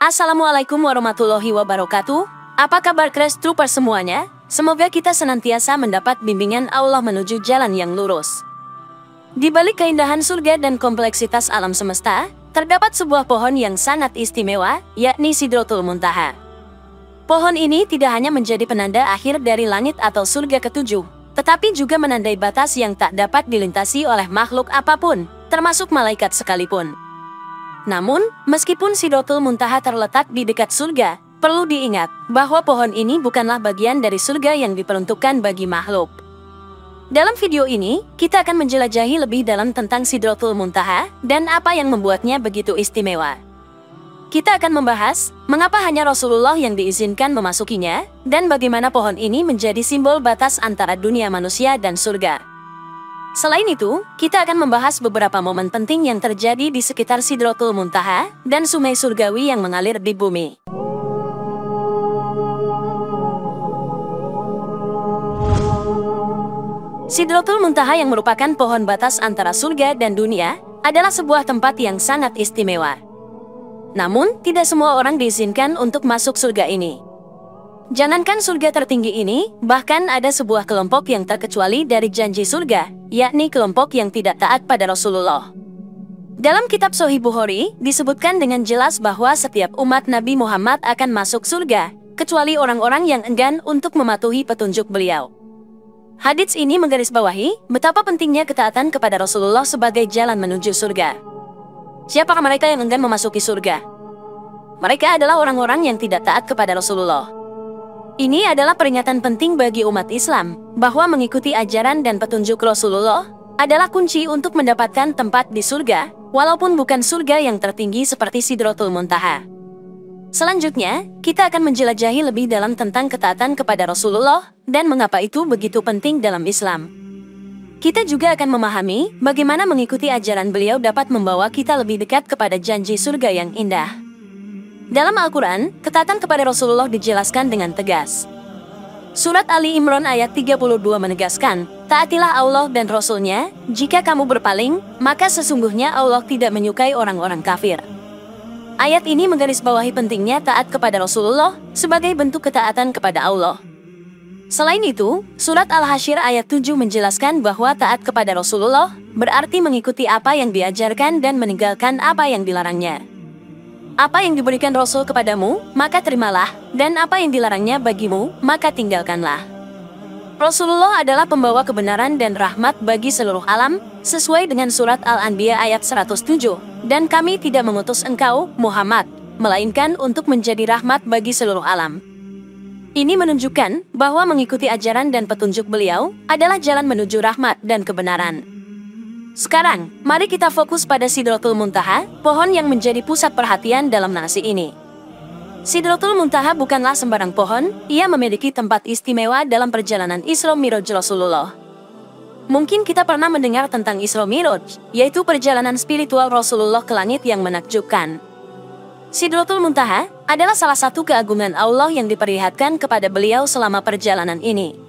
Assalamualaikum warahmatullahi wabarakatuh. Apa kabar Crash Troopers semuanya? Semoga kita senantiasa mendapat bimbingan Allah menuju jalan yang lurus. Di balik keindahan surga dan kompleksitas alam semesta, terdapat sebuah pohon yang sangat istimewa, yakni Sidratul Muntaha. Pohon ini tidak hanya menjadi penanda akhir dari langit atau surga ketujuh, tetapi juga menandai batas yang tak dapat dilintasi oleh makhluk apapun, termasuk malaikat sekalipun. Namun, meskipun Sidratul Muntaha terletak di dekat surga, perlu diingat bahwa pohon ini bukanlah bagian dari surga yang diperuntukkan bagi makhluk. Dalam video ini, kita akan menjelajahi lebih dalam tentang Sidratul Muntaha dan apa yang membuatnya begitu istimewa. Kita akan membahas mengapa hanya Rasulullah yang diizinkan memasukinya, dan bagaimana pohon ini menjadi simbol batas antara dunia manusia dan surga. Selain itu, kita akan membahas beberapa momen penting yang terjadi di sekitar Sidratul Muntaha dan sungai surgawi yang mengalir di bumi. Sidratul Muntaha yang merupakan pohon batas antara surga dan dunia adalah sebuah tempat yang sangat istimewa. Namun, tidak semua orang diizinkan untuk masuk surga ini. Jangankan surga tertinggi ini, bahkan ada sebuah kelompok yang terkecuali dari janji surga, yakni kelompok yang tidak taat pada Rasulullah. Dalam kitab Sahih Bukhari, disebutkan dengan jelas bahwa setiap umat Nabi Muhammad akan masuk surga, kecuali orang-orang yang enggan untuk mematuhi petunjuk beliau. Hadits ini menggarisbawahi betapa pentingnya ketaatan kepada Rasulullah sebagai jalan menuju surga. Siapakah mereka yang enggan memasuki surga? Mereka adalah orang-orang yang tidak taat kepada Rasulullah. Ini adalah peringatan penting bagi umat Islam, bahwa mengikuti ajaran dan petunjuk Rasulullah adalah kunci untuk mendapatkan tempat di surga, walaupun bukan surga yang tertinggi seperti Sidratul Muntaha. Selanjutnya, kita akan menjelajahi lebih dalam tentang ketaatan kepada Rasulullah, dan mengapa itu begitu penting dalam Islam. Kita juga akan memahami bagaimana mengikuti ajaran beliau dapat membawa kita lebih dekat kepada janji surga yang indah. Dalam Al-Quran, ketaatan kepada Rasulullah dijelaskan dengan tegas. Surat Ali Imran ayat 32 menegaskan, taatilah Allah dan Rasul-Nya, jika kamu berpaling, maka sesungguhnya Allah tidak menyukai orang-orang kafir. Ayat ini menggarisbawahi pentingnya taat kepada Rasulullah sebagai bentuk ketaatan kepada Allah. Selain itu, surat Al-Hasyr ayat 7 menjelaskan bahwa taat kepada Rasulullah berarti mengikuti apa yang diajarkan dan meninggalkan apa yang dilarangnya. Apa yang diberikan Rasul kepadamu, maka terimalah, dan apa yang dilarangnya bagimu, maka tinggalkanlah. Rasulullah adalah pembawa kebenaran dan rahmat bagi seluruh alam, sesuai dengan surat Al-Anbiya ayat 107, dan kami tidak mengutus engkau, Muhammad, melainkan untuk menjadi rahmat bagi seluruh alam. Ini menunjukkan bahwa mengikuti ajaran dan petunjuk beliau adalah jalan menuju rahmat dan kebenaran. Sekarang, mari kita fokus pada Sidratul Muntaha, pohon yang menjadi pusat perhatian dalam narasi ini. Sidratul Muntaha bukanlah sembarang pohon, ia memiliki tempat istimewa dalam perjalanan Isra Miraj Rasulullah. Mungkin kita pernah mendengar tentang Isra Miraj, yaitu perjalanan spiritual Rasulullah ke langit yang menakjubkan. Sidratul Muntaha adalah salah satu keagungan Allah yang diperlihatkan kepada beliau selama perjalanan ini.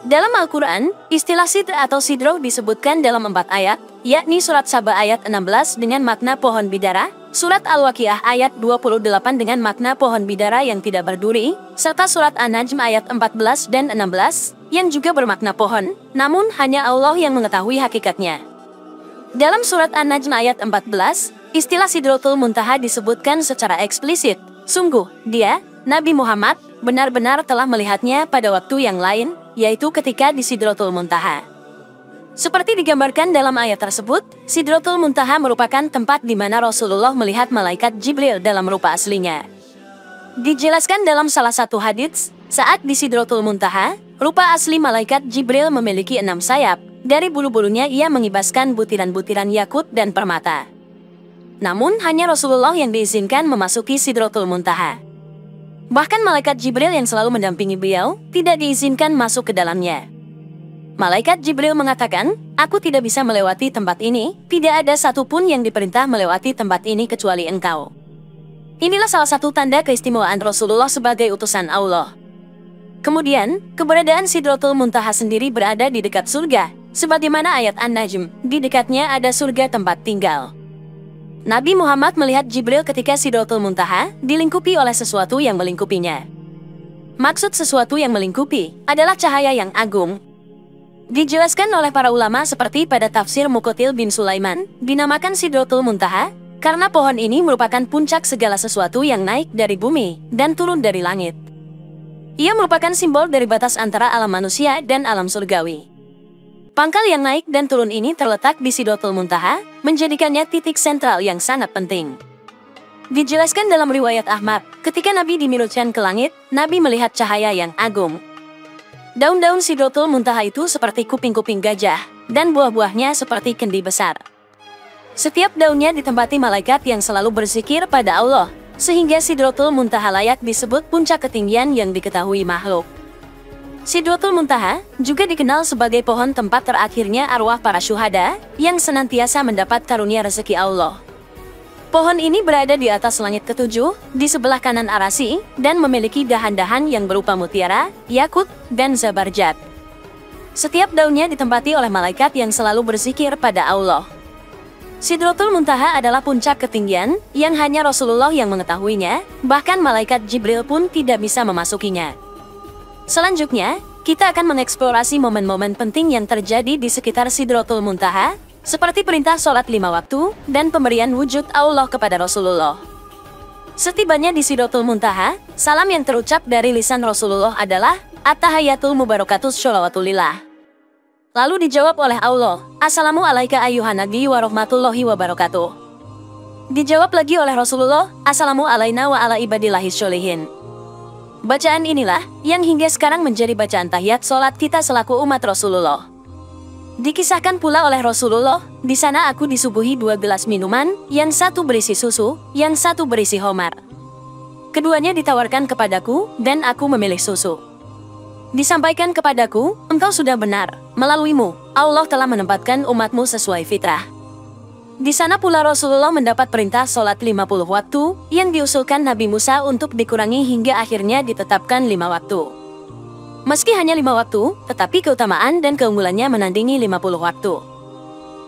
Dalam Al-Quran, istilah sidr atau sidroh disebutkan dalam 4 ayat, yakni surat Saba ayat 16 dengan makna pohon bidara, surat Al-Waqiah ayat 28 dengan makna pohon bidara yang tidak berduri, serta surat An-Najm ayat 14 dan 16, yang juga bermakna pohon, namun hanya Allah yang mengetahui hakikatnya. Dalam surat An-Najm ayat 14, istilah Sidratul Muntaha disebutkan secara eksplisit, sungguh, dia, Nabi Muhammad, benar-benar telah melihatnya pada waktu yang lain, yaitu ketika di Sidratul Muntaha. Seperti digambarkan dalam ayat tersebut, Sidratul Muntaha merupakan tempat di mana Rasulullah melihat malaikat Jibril dalam rupa aslinya. Dijelaskan dalam salah satu hadits, saat di Sidratul Muntaha, rupa asli malaikat Jibril memiliki 6 sayap, dari bulu-bulunya ia mengibaskan butiran-butiran yakut dan permata. Namun, hanya Rasulullah yang diizinkan memasuki Sidratul Muntaha. Bahkan malaikat Jibril yang selalu mendampingi beliau, tidak diizinkan masuk ke dalamnya. Malaikat Jibril mengatakan, aku tidak bisa melewati tempat ini, tidak ada satupun yang diperintah melewati tempat ini kecuali engkau. Inilah salah satu tanda keistimewaan Rasulullah sebagai utusan Allah. Kemudian, keberadaan Sidratul Muntaha sendiri berada di dekat surga, sebagaimana ayat An-Najm, di dekatnya ada surga tempat tinggal. Nabi Muhammad melihat Jibril ketika Sidratul Muntaha dilingkupi oleh sesuatu yang melingkupinya. Maksud sesuatu yang melingkupi adalah cahaya yang agung. Dijelaskan oleh para ulama seperti pada tafsir Muqatil bin Sulaiman, dinamakan Sidratul Muntaha karena pohon ini merupakan puncak segala sesuatu yang naik dari bumi dan turun dari langit. Ia merupakan simbol dari batas antara alam manusia dan alam surgawi. Pangkal yang naik dan turun ini terletak di Sidratul Muntaha, menjadikannya titik sentral yang sangat penting. Dijelaskan dalam riwayat Ahmad, ketika Nabi dimi'rajkan ke langit, Nabi melihat cahaya yang agung. Daun-daun Sidratul Muntaha itu seperti kuping-kuping gajah, dan buah-buahnya seperti kendi besar. Setiap daunnya ditempati malaikat yang selalu berzikir pada Allah, sehingga Sidratul Muntaha layak disebut puncak ketinggian yang diketahui makhluk. Sidratul Muntaha juga dikenal sebagai pohon tempat terakhirnya arwah para syuhada yang senantiasa mendapat karunia rezeki Allah. Pohon ini berada di atas langit ketujuh, di sebelah kanan Arasy, dan memiliki dahan-dahan yang berupa mutiara, yakut, dan zabarjat. Setiap daunnya ditempati oleh malaikat yang selalu berzikir pada Allah. Sidratul Muntaha adalah puncak ketinggian yang hanya Rasulullah yang mengetahuinya, bahkan malaikat Jibril pun tidak bisa memasukinya. Selanjutnya, kita akan mengeksplorasi momen-momen penting yang terjadi di sekitar Sidratul Muntaha, seperti perintah sholat 5 waktu dan pemberian wujud Allah kepada Rasulullah. Setibanya di Sidratul Muntaha, salam yang terucap dari lisan Rasulullah adalah At-tahiyatul mubarakatus sholawatulillah. Lalu dijawab oleh Allah, Assalamu alaika ayyuhan nabi wa rahmatullahi wa barakatuh. Dijawab lagi oleh Rasulullah, Assalamu alaina wa ala ibadillahis sholihin. Bacaan inilah yang hingga sekarang menjadi bacaan tahiyat sholat kita selaku umat Rasulullah. Dikisahkan pula oleh Rasulullah, di sana aku disuguhi 2 gelas minuman, yang satu berisi susu, yang satu berisi homar. Keduanya ditawarkan kepadaku, dan aku memilih susu. Disampaikan kepadaku, engkau sudah benar, melaluimu, Allah telah menempatkan umatmu sesuai fitrah. Di sana pula Rasulullah mendapat perintah sholat 50 waktu, yang diusulkan Nabi Musa untuk dikurangi hingga akhirnya ditetapkan 5 waktu. Meski hanya 5 waktu, tetapi keutamaan dan keunggulannya menandingi 50 waktu.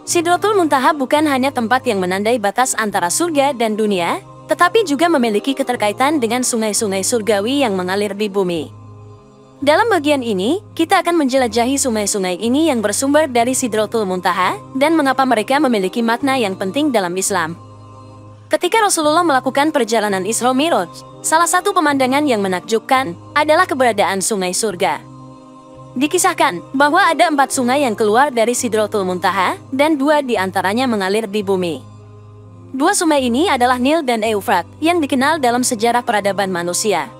Sidratul Muntaha bukan hanya tempat yang menandai batas antara surga dan dunia, tetapi juga memiliki keterkaitan dengan sungai-sungai surgawi yang mengalir di bumi. Dalam bagian ini, kita akan menjelajahi sungai-sungai ini yang bersumber dari Sidratul Muntaha dan mengapa mereka memiliki makna yang penting dalam Islam. Ketika Rasulullah melakukan perjalanan Isra Mi'raj, salah satu pemandangan yang menakjubkan adalah keberadaan sungai surga. Dikisahkan bahwa ada 4 sungai yang keluar dari Sidratul Muntaha dan 2 di antaranya mengalir di bumi. 2 sungai ini adalah Nil dan Eufrat yang dikenal dalam sejarah peradaban manusia.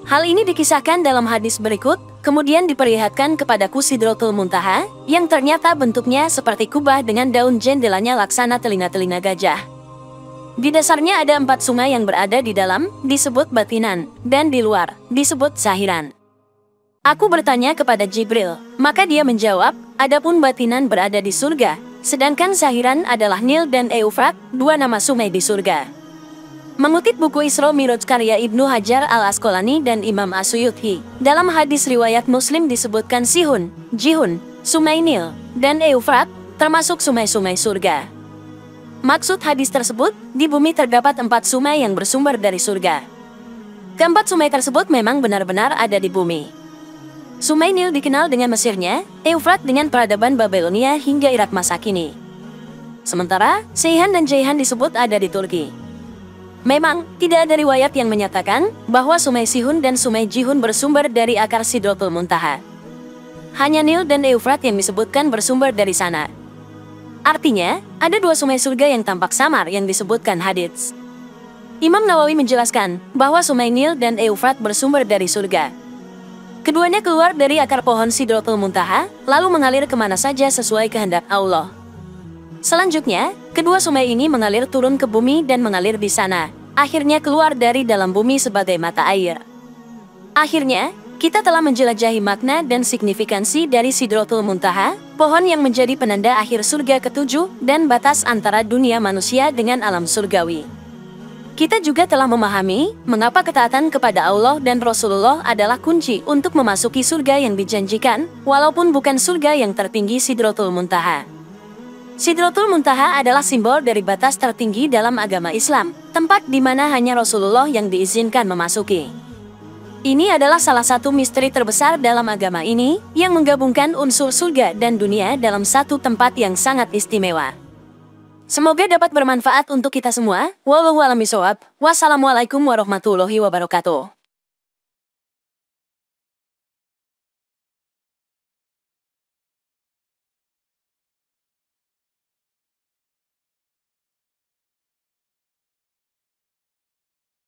Hal ini dikisahkan dalam hadis berikut, kemudian diperlihatkan kepadaku Sidratul Muntaha, yang ternyata bentuknya seperti kubah dengan daun jendelanya laksana telinga-telinga gajah. Di dasarnya ada 4 sungai yang berada di dalam, disebut batinan, dan di luar, disebut zahiran. Aku bertanya kepada Jibril, maka dia menjawab, adapun batinan berada di surga, sedangkan zahiran adalah Nil dan Eufrat, 2 nama sungai di surga. Mengutip buku Isra Mi'raj karya Ibnu Hajar al-Asqalani dan Imam As-Suyuti, dalam hadis riwayat Muslim disebutkan Sihun, Jihun, Sungai Nil, dan Eufrat, termasuk sungai-sungai surga. Maksud hadis tersebut, di bumi terdapat 4 sungai yang bersumber dari surga. Keempat sungai tersebut memang benar-benar ada di bumi. Sungai Nil dikenal dengan Mesirnya, Eufrat dengan peradaban Babilonia hingga Irak masa kini. Sementara, Seihan dan Jaihan disebut ada di Turki. Memang, tidak ada riwayat yang menyatakan bahwa Sungai Sihun dan Sungai Jihun bersumber dari akar Sidratul Muntaha. Hanya Nil dan Eufrat yang disebutkan bersumber dari sana. Artinya, ada 2 sungai surga yang tampak samar yang disebutkan hadits. Imam Nawawi menjelaskan bahwa Sungai Nil dan Eufrat bersumber dari surga. Keduanya keluar dari akar pohon Sidratul Muntaha, lalu mengalir kemana saja sesuai kehendak Allah. Selanjutnya, kedua sungai ini mengalir turun ke bumi dan mengalir di sana, akhirnya keluar dari dalam bumi sebagai mata air. Akhirnya, kita telah menjelajahi makna dan signifikansi dari Sidratul Muntaha, pohon yang menjadi penanda akhir surga ketujuh dan batas antara dunia manusia dengan alam surgawi. Kita juga telah memahami mengapa ketaatan kepada Allah dan Rasulullah adalah kunci untuk memasuki surga yang dijanjikan, walaupun bukan surga yang tertinggi Sidratul Muntaha. Sidratul Muntaha adalah simbol dari batas tertinggi dalam agama Islam, tempat di mana hanya Rasulullah yang diizinkan memasuki. Ini adalah salah satu misteri terbesar dalam agama ini, yang menggabungkan unsur surga dan dunia dalam satu tempat yang sangat istimewa. Semoga dapat bermanfaat untuk kita semua. Wallahu a'lam bishawab. Wassalamualaikum warahmatullahi wabarakatuh.